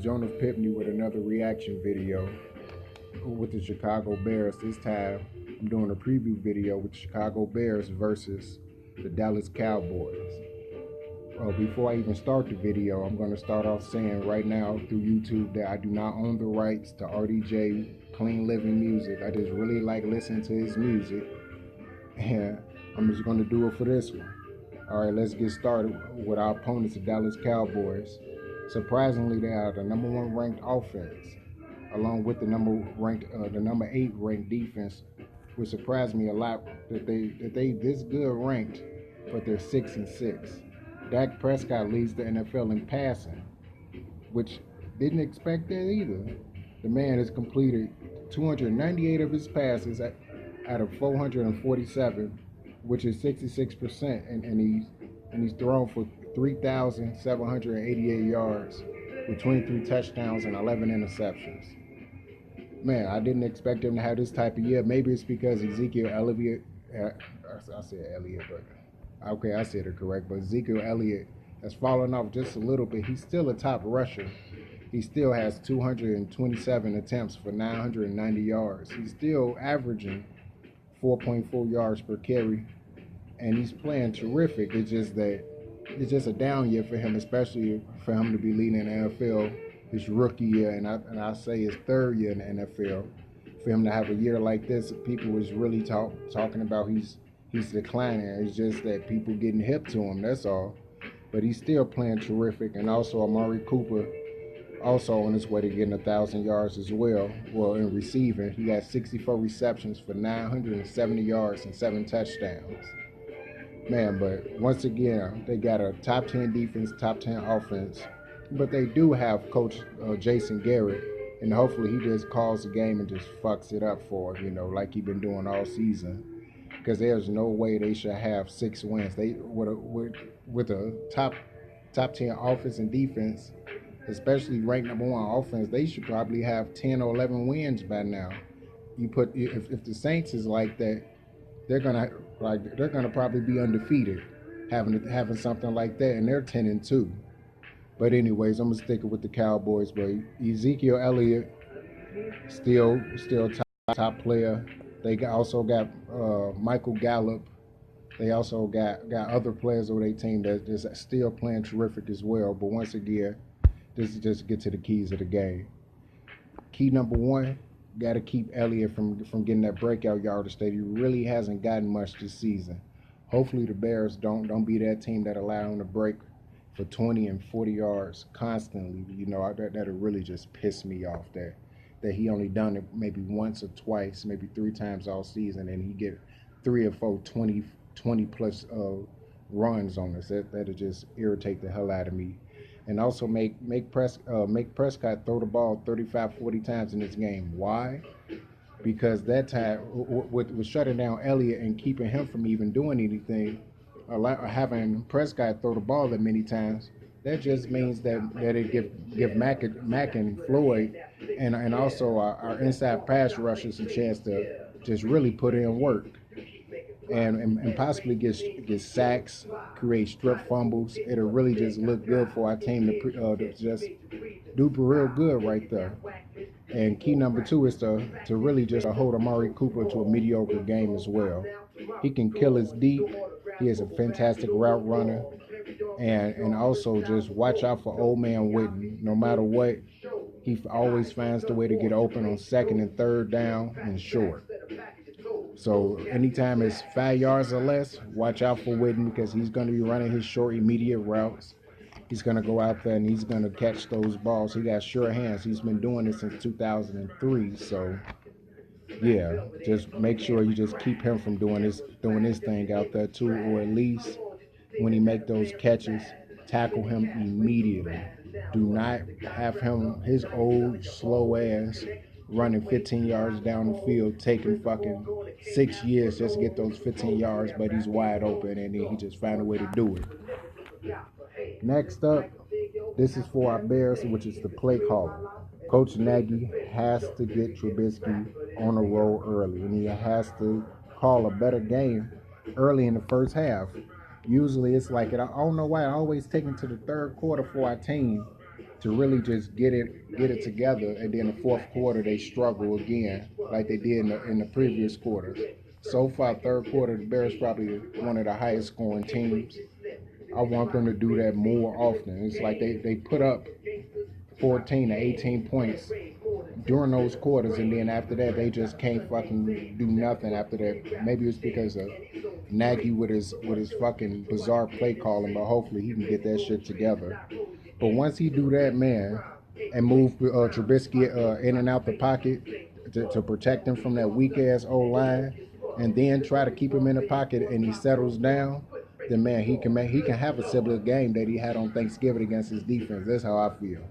Jonah Pipney with another reaction video with the Chicago Bears. This time I'm doing a preview video with the Chicago Bears versus the Dallas Cowboys. Before I even start the video, I'm going to start off saying right now through YouTube that I do not own the rights to RDJ Clean Living Music. I just really like listening to his music, and I'm just going to do it for this one. All right, let's get started with our opponents, the Dallas Cowboys. Surprisingly, they are the number 1 ranked offense, along with the number 8 ranked defense, which surprised me a lot that they this good ranked, but they're 6-6. Dak Prescott leads the NFL in passing, which didn't expect that either. The man has completed 298 of his passes out of 447, which is 66%, and he's thrown for 3,788 yards with 23 touchdowns and 11 interceptions. Man, I didn't expect him to have this type of year. Maybe it's because Ezekiel Elliott, I said Elliott, but okay, I said it correct, but Ezekiel Elliott has fallen off just a little bit. He's still a top rusher. He still has 227 attempts for 990 yards. He's still averaging 4.4 yards per carry, and he's playing terrific. It's just a down year for him, especially for him to be leading the NFL his rookie year, and I say his third year in the NFL. For him to have a year like this, people was really talking about he's declining. It's just that people getting hip to him, that's all. But he's still playing terrific. And also Amari Cooper, also on his way to getting 1,000 yards as well. Well, in receiving, he got 64 receptions for 970 yards and 7 touchdowns. Man, but once again, they got a top 10 defense, top 10 offense. But they do have Coach Jason Garrett, and hopefully he just calls the game and just fucks it up for him, like he's been doing all season. Because there's no way they should have 6 wins. They with a top 10 offense and defense, especially ranked number 1 offense, they should probably have 10 or 11 wins by now. If the Saints is like that, they're gonna probably be undefeated, having something like that, and they're 10-2. But anyways, I'm gonna stick it with the Cowboys. But Ezekiel Elliott still top player. They also got Michael Gallup. They also got other players on their team that is still playing terrific as well. But once again, this is just get to the keys of the game. Key number 1, got to keep Elliott from getting that breakout yardage that he really hasn't gotten much this season. Hopefully the Bears don't be that team that allow him to break for 20 and 40 yards constantly. That'll really just piss me off that he only done it maybe once or twice, maybe 3 times all season, and he get 3 or 4 20 plus runs on us. That'll just irritate the hell out of me. And also make Prescott throw the ball 35-40 times in this game. Why? Because that time with shutting down Elliott and keeping him from even doing anything, having Prescott throw the ball that many times, that just means that it give Mack and Floyd and also our inside pass rushers a chance to just really put in work and possibly get sacks, create strip fumbles. It'll really just look good for our team to just do real good right there. And key number 2 is to really just hold Amari Cooper to a mediocre game as well. He can kill us deep. He is a fantastic route runner. And also just watch out for old man Witten. No matter what, he always finds the way to get open on 2nd and 3rd down and short. So anytime it's 5 yards or less, watch out for Witten, because he's going to be running his short, immediate routes. He's going to go out there and he's going to catch those balls. He got sure hands. He's been doing it since 2003. So yeah, just make sure you just keep him from doing this thing out there too, or at least when he make those catches, tackle him immediately. Do not have him, his old slow ass, running 15 yards down the field, taking fucking 6 years just to get those 15 yards, but he's wide open and then he just found a way to do it. Next up, this is for our Bears, which is the play caller. Coach Nagy has to get Trubisky on a roll early, and he has to call a better game early in the first half. Usually it's like, I don't know why I always take him to the third quarter for our team to really just get it together, and then the fourth quarter they struggle again like they did in the previous quarters. So far, third quarter, the Bears probably one of the highest scoring teams. I want them to do that more often. It's like they put up 14 to 18 points during those quarters, and then after that, they just can't fucking do nothing after that. Maybe it's because of Nagy with his fucking bizarre play calling, but hopefully he can get that shit together. But once he do that, man, and move Trubisky in and out the pocket to protect him from that weak ass O line, and then try to keep him in the pocket, and he settles down, then man, he can have a similar game that he had on Thanksgiving against his defense. That's how I feel.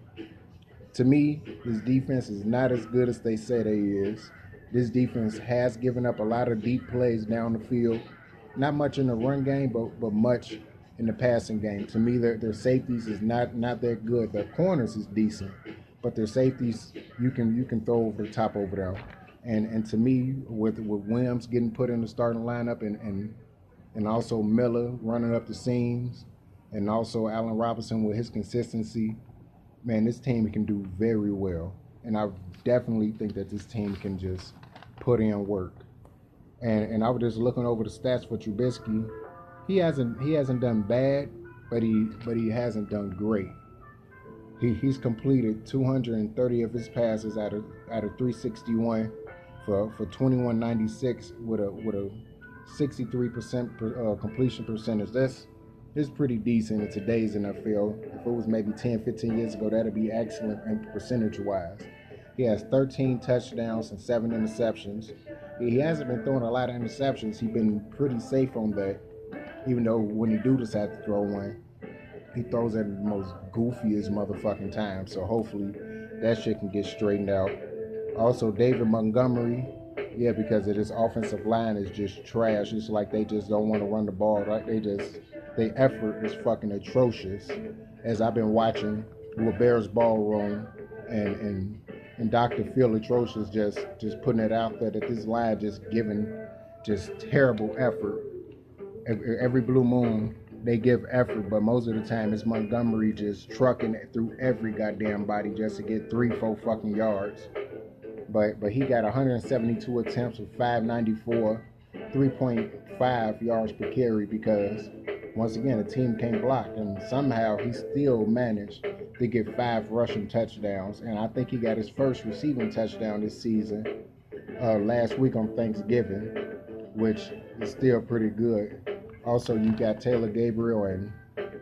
To me, this defense is not as good as they say they is. This defense has given up a lot of deep plays down the field. Not much in the run game, but much in the passing game. To me, their safeties is not that good. Their corners is decent, but their safeties you can throw over the top over there. And to me, with Williams getting put in the starting lineup and also Miller running up the seams, and also Allen Robinson with his consistency, man, this team can do very well. And I definitely think that this team can just put in work. And I was just looking over the stats for Trubisky. He hasn't done bad, but he hasn't done great. He's completed 230 of his passes out of 361 for 2196 with a 63% completion percentage. That's pretty decent in today's NFL. If it was maybe 10, 15 years ago, that'd be excellent in percentage-wise. He has 13 touchdowns and 7 interceptions. He hasn't been throwing a lot of interceptions. He's been pretty safe on that, even though when he do decide to throw one, he throws at the most goofiest motherfucking time. So hopefully that shit can get straightened out. Also, David Montgomery, yeah, because of this offensive line is just trash. It's like they just don't want to run the ball, right? Their effort is fucking atrocious. As I've been watching with Bears Ballroom and Dr. Phil Atrocious just putting it out there that this line just giving just terrible effort. Every blue moon they give effort, but most of the time it's Montgomery just trucking it through every goddamn body just to get 3-4 fucking yards. But he got 172 attempts with 594, 3.5 yards per carry because once again the team can't block, and somehow he still managed to get 5 rushing touchdowns. And I think he got his first receiving touchdown this season last week on Thanksgiving, which is still pretty good. Also, you got Taylor Gabriel, and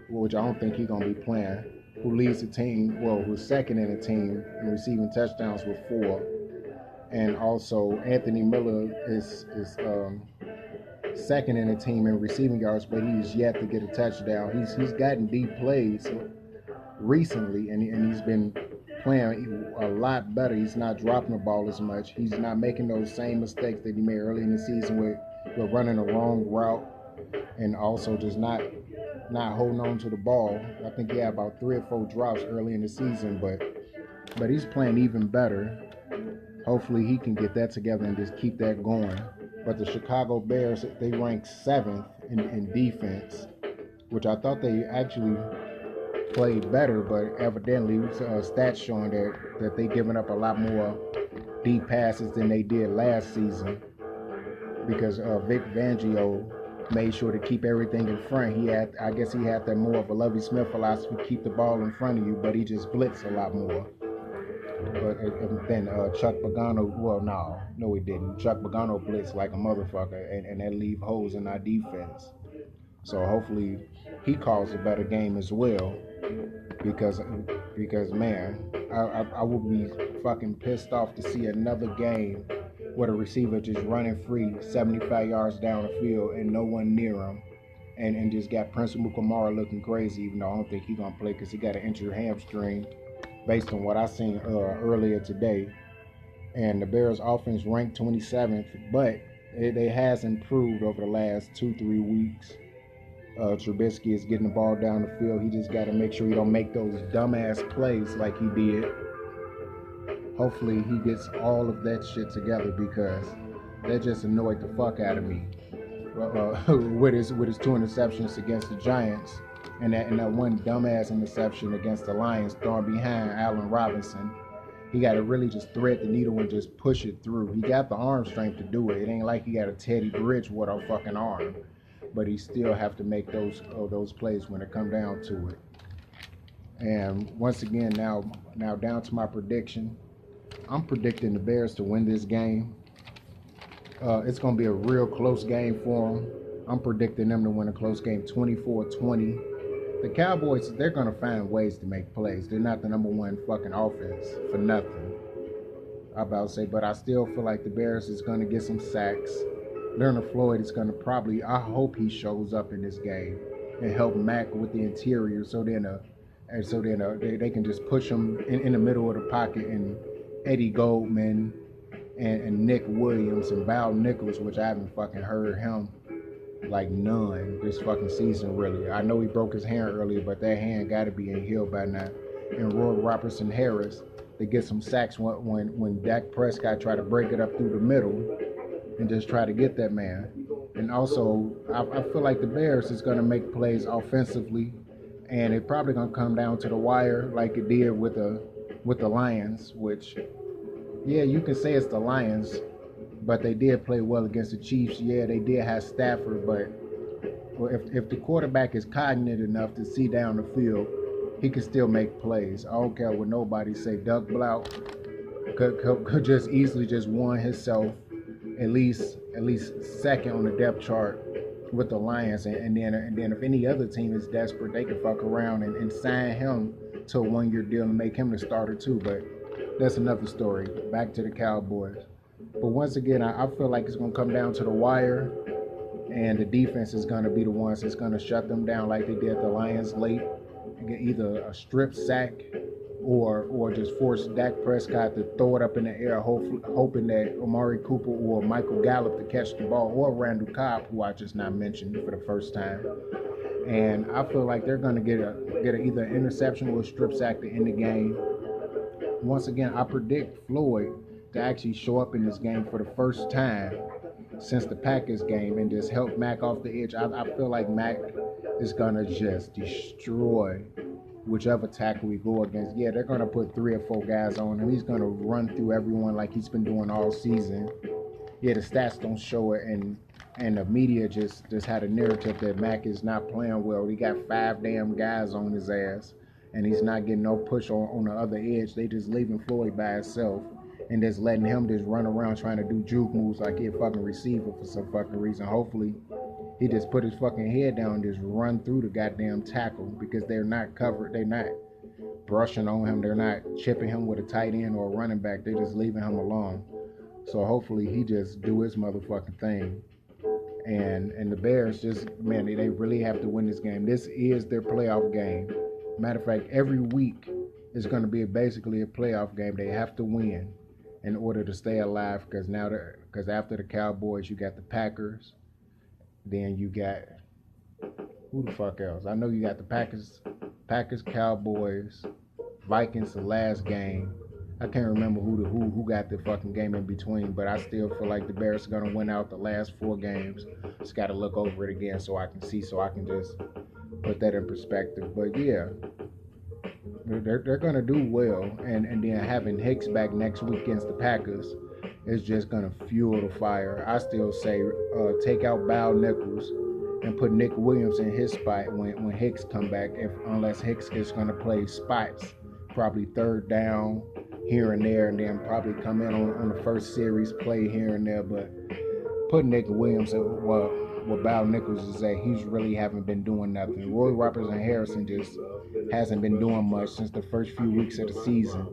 which I don't think he's gonna be playing, who leads the team, well, who's second in the team in receiving touchdowns with 4. And also Anthony Miller is second in the team in receiving yards, but he's yet to get a touchdown. He's gotten deep plays recently, and he's been playing a lot better. He's not dropping the ball as much. He's not making those same mistakes that he made early in the season with running the wrong route, and also just not holding on to the ball. I think he had about 3 or 4 drops early in the season, but he's playing even better. Hopefully he can get that together and just keep that going. But the Chicago Bears, they rank 7th in defense, which I thought they actually played better, but evidently stats showing that they giving up a lot more deep passes than they did last season, because Vic Fangio made sure to keep everything in front. I guess he had that more of a Lovie Smith philosophy, keep the ball in front of you, but he just blitzed a lot more. But then Chuck Pagano, well, no, he didn't. Chuck Pagano blitzed like a motherfucker, and that leave holes in our defense. So hopefully he calls a better game as well, because man, I would be fucking pissed off to see another game with a receiver just running free 75 yards down the field and no one near him, and just got Prince Mukamara looking crazy, even though I don't think he's going to play because he got an injured hamstring based on what I seen earlier today. And the Bears offense ranked 27th, but it has improved over the last 2-3 weeks. Trubisky is getting the ball down the field. He just got to make sure he don't make those dumbass plays like he did. Hopefully he gets all of that shit together, because that just annoyed the fuck out of me with his 2 interceptions against the Giants and that one dumbass interception against the Lions, throwing behind Allen Robinson. He got to really just thread the needle and just push it through. He got the arm strength to do it. It ain't like he got a Teddy Bridgewater fucking arm, but he still have to make those plays when it come down to it. And once again, now down to my prediction. I'm predicting the Bears to win this game. It's going to be a real close game for them. I'm predicting them to win a close game 24-20. The Cowboys, they're going to find ways to make plays. They're not the number one fucking offense for nothing. I'm about to say, but I still feel like the Bears is going to get some sacks. Leonard Floyd is going to probably, I hope he shows up in this game and help Mac with the interior so then they can just push him in the middle of the pocket, and Eddie Goldman and Nick Williams and Val Nichols, which I haven't fucking heard him like none this fucking season really. I know he broke his hand earlier, but that hand got to be in heal by now. And Roy Robertson Harris to get some sacks when Dak Prescott tried to break it up through the middle and just try to get that man. And also, I feel like the Bears is going to make plays offensively, and it's probably going to come down to the wire like it did with the Lions, which, yeah, you can say it's the Lions, but they did play well against the Chiefs. Yeah, they did have Stafford, but if the quarterback is cognizant enough to see down the field, he can still make plays. I don't care what nobody say. Doug Blount could just easily just won himself at least second on the depth chart with the Lions, and then if any other team is desperate, they can fuck around and sign him to a one-year deal and make him the starter too. But that's another story. Back to the Cowboys. But once again, I feel like it's going to come down to the wire, and the defense is going to be the ones that's going to shut them down like they did the Lions late, and get either a strip sack or just force Dak Prescott to throw it up in the air, hoping that Amari Cooper or Michael Gallup to catch the ball, or Randall Cobb, who I just not mentioned for the first time. And I feel like they're going to get either an interception or a strip sack to end the game. Once again, I predict Floyd to actually show up in this game for the first time since the Packers game and just help Mac off the edge. I feel like Mac is going to just destroy whichever tackle we go against. Yeah, they're going to put 3 or 4 guys on him. He's going to run through everyone like he's been doing all season. Yeah, the stats don't show it, and the media just had a narrative that Mac is not playing well. He got 5 damn guys on his ass, and he's not getting no push on the other edge. They just leaving Floyd by himself and just letting him just run around trying to do juke moves like he a fucking receiver for some fucking reason. Hopefully, he just put his fucking head down and just run through the goddamn tackle, because they're not covered. They're not brushing on him. They're not chipping him with a tight end or a running back. They're just leaving him alone. So hopefully he just do his motherfucking thing. And the Bears just, man, they really have to win this game. This is their playoff game. Matter of fact, every week is going to be basically a playoff game. They have to win in order to stay alive, because after the Cowboys, you got the Packers. Then you got, who the fuck else? I know you got the Packers, Cowboys, Vikings, the last game. I can't remember who got the fucking game in between, but I still feel like the Bears are gonna win out the last 4 games. Just gotta look over it again so I can see, so I can just put that in perspective. But yeah, they're gonna do well, and then having Hicks back next week against the Packers is just gonna fuel the fire. I still say take out Val Nichols and put Nick Williams in his spot when Hicks come back, unless Hicks is gonna play spots, probably third down here and there, and then probably come in on the first series play here and there. But put Nick Williams what Val Nichols is at, he's really haven't been doing nothing. Roy Robertson Harrison just hasn't been doing much since the first few weeks of the season.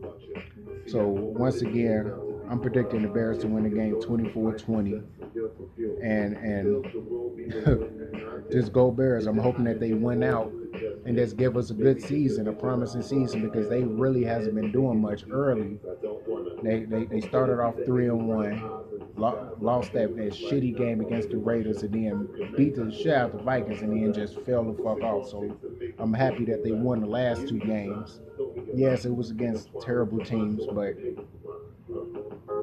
So once again, I'm predicting the Bears to win the game 24-20. And just go Bears. I'm hoping that they win out and just give us a good season, a promising season, because they really hasn't been doing much early. They started off 3-1, lost that shitty game against the Raiders, and then beat the shit out the Vikings, and then just fell the fuck off. So I'm happy that they won the last 2 games. Yes, it was against terrible teams, but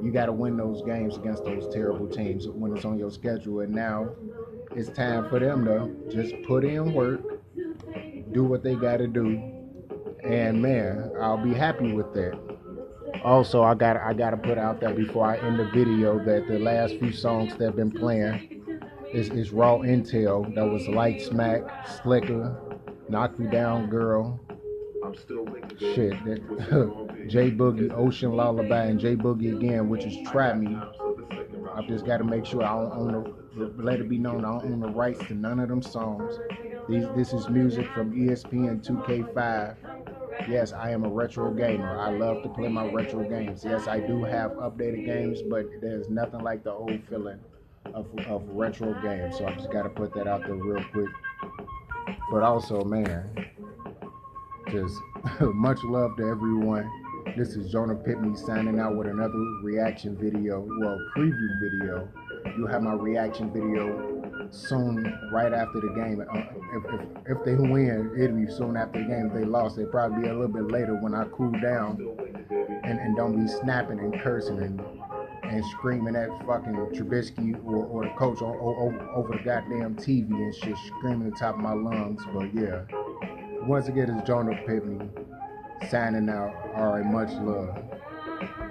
you got to win those games against those terrible teams when it's on your schedule. And now it's time for them to just put in work, do what they gotta do, and man, I'll be happy with that. Also, I gotta put out there before I end the video that the last few songs that have been playing is raw intel. That was Light Smack, Slicker, Knock Me Down Girl, shit, that J Boogie, Ocean Lullaby, and J Boogie again, which is Try Me. I just got to make sure I don't own let it be known I don't own the rights to none of them songs. This is music from ESPN 2K5. Yes, I am a retro gamer. I love to play my retro games. Yes, I do have updated games, but there's nothing like the old feeling of retro games. So I just got to put that out there real quick. But also, man, just much love to everyone. This is Jonah Pitney signing out with another reaction video, well, preview video. You'll have my reaction video soon, right after the game. If they win, it'll be soon after the game. If they lost, it'll probably be a little bit later when I cool down and don't be snapping and cursing and screaming at fucking Trubisky or the coach over the goddamn TV and shit, screaming at the top of my lungs. But yeah, once again, it's Jonah Pitney signing out. All right, much love.